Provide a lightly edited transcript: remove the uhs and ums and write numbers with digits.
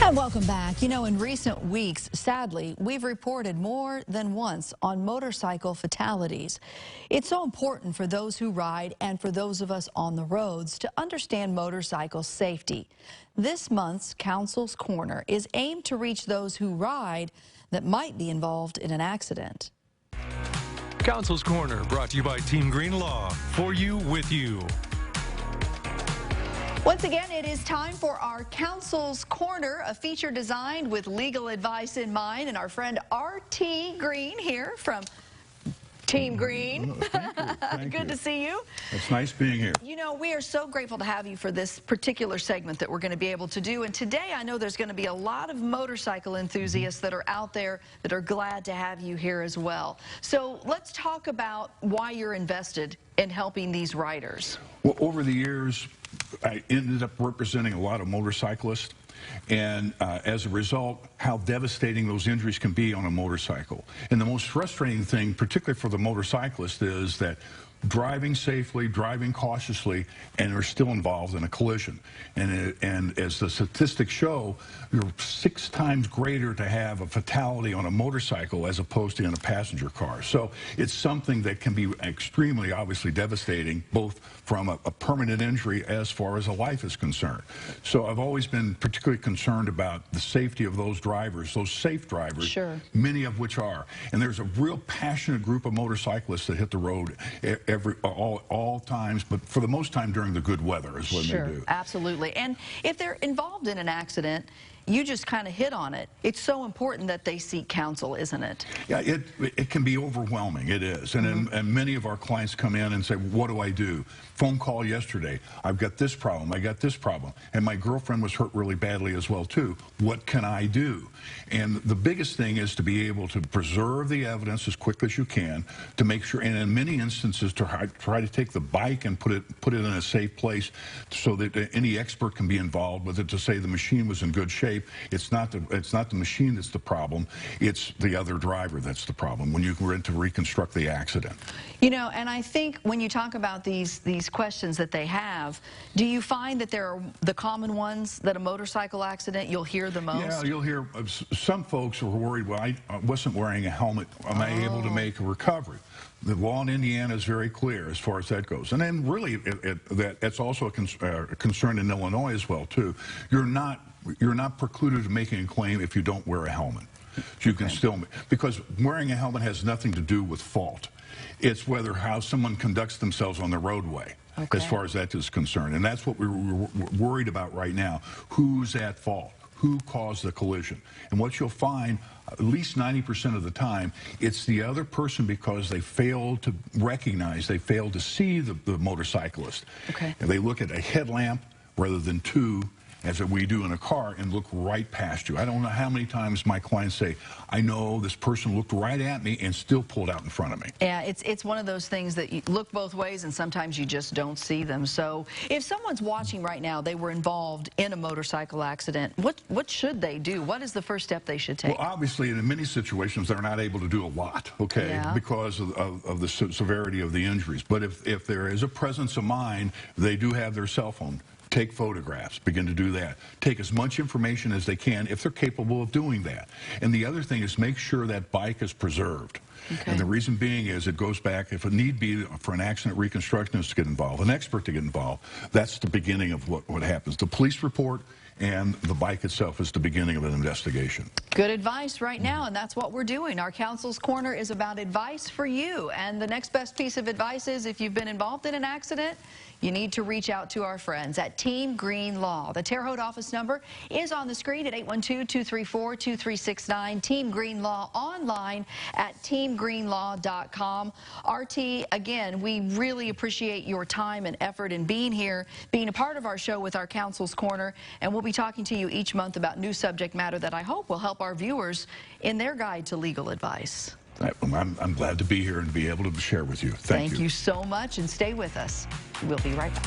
And welcome back. You know, in recent weeks, sadly, we've reported more than once on motorcycle fatalities. It's so important for those who ride and for those of us on the roads to understand motorcycle safety. This month's Counsels Corner is aimed to reach those who ride that might be involved in an accident. Counsels Corner, brought to you by Team Green Law. For you, with you. Once again, it is time for our Counsels Corner, a feature designed with legal advice in mind. And our friend R.T. Green here from Team Green. Thank you. Good to see you. It's nice being here. You know, we are so grateful to have you for this particular segment that we're going to be able to do. And today I know there's going to be a lot of motorcycle enthusiasts that are out there that are glad to have you here as well. So let's talk about why you're invested in helping these riders. Well, over the years, I ended up representing a lot of motorcyclists, and as a result, how devastating those injuries can be on a motorcycle. And the most frustrating thing, particularly for the motorcyclist, is that driving safely, driving cautiously, and are still involved in a collision. And as the statistics show, you're 6 times greater to have a fatality on a motorcycle as opposed to in a passenger car. So it's something that can be extremely, obviously devastating, both from a permanent injury as far as a life is concerned. So I've always been particularly concerned about the safety of those drivers, those safe drivers, Sure. Many of which are. And there's a real passionate group of motorcyclists that hit the road all times, but for the most time during the good weather is when Sure, they do. Absolutely. And if they're involved in an accident, you just kind of hit on it. It's so important that they seek counsel, isn't it? Yeah, it can be overwhelming. It is. And many of our clients come in and say, what do I do? Phone call yesterday. I've got this problem. I got this problem. And my girlfriend was hurt really badly as well, too. What can I do? And the biggest thing is to be able to preserve the evidence as quickly as you can to make sure, and in many instances, to try to take the bike and put it in a safe place so that any expert can be involved with it to say the machine was in good shape. It's not the machine that's the problem. It's the other driver that's the problem when you were to reconstruct the accident. You know, and I think when you talk about these questions that they have, do you find that there are the common ones that a motorcycle accident you'll hear the most? Yeah, you'll hear some folks are worried, well, I wasn't wearing a helmet. Am I able to make a recovery? The law in Indiana is very clear as far as that goes. And then really, that's also a concern in Illinois as well, too. You're not precluded from making a claim if you don't wear a helmet. So you can still, because wearing a helmet has nothing to do with fault. It's how someone conducts themselves on the roadway. Okay. As far as that is concerned. And that's what we're worried about right now. Who's at fault? Who caused the collision? And what you'll find, at least 90% of the time, it's the other person because they failed to recognize, they failed to see the motorcyclist. Okay. And they look at a headlamp rather than two, as we do in a car, and look right past you. I don't know how many times my clients say, I know this person looked right at me and still pulled out in front of me. Yeah, it's one of those things that you look both ways and sometimes you just don't see them. So if someone's watching right now, they were involved in a motorcycle accident, what should they do? What is the first step they should take? Well, obviously, in many situations, they're not able to do a lot, okay, Yeah. because of the severity of the injuries. But if there is a presence of mind, they do have their cell phone. Take photographs, begin to do that. Take as much information as they can if they're capable of doing that. And the other thing is make sure that bike is preserved. Okay. And the reason being is it goes back, if it need be for an accident reconstructionist to get involved, an expert to get involved, that's the beginning of what happens. The police report and the bike itself is the beginning of an investigation. Good advice right now, and that's what we're doing. Our Counsels Corner is about advice for you. And the next best piece of advice is if you've been involved in an accident, you need to reach out to our friends at Team Green Law. The Terre Haute office number is on the screen at 812-234-2369. Team Green Law online at teamgreenlaw.com. RT, again, we really appreciate your time and effort in being here, being a part of our show with our Counsels Corner, and we'll be talking to you each month about new subject matter that I hope will help our viewers in their guide to legal advice. I'm glad to be here and be able to share with you. Thank you. Thank you so much, and stay with us. We'll be right back.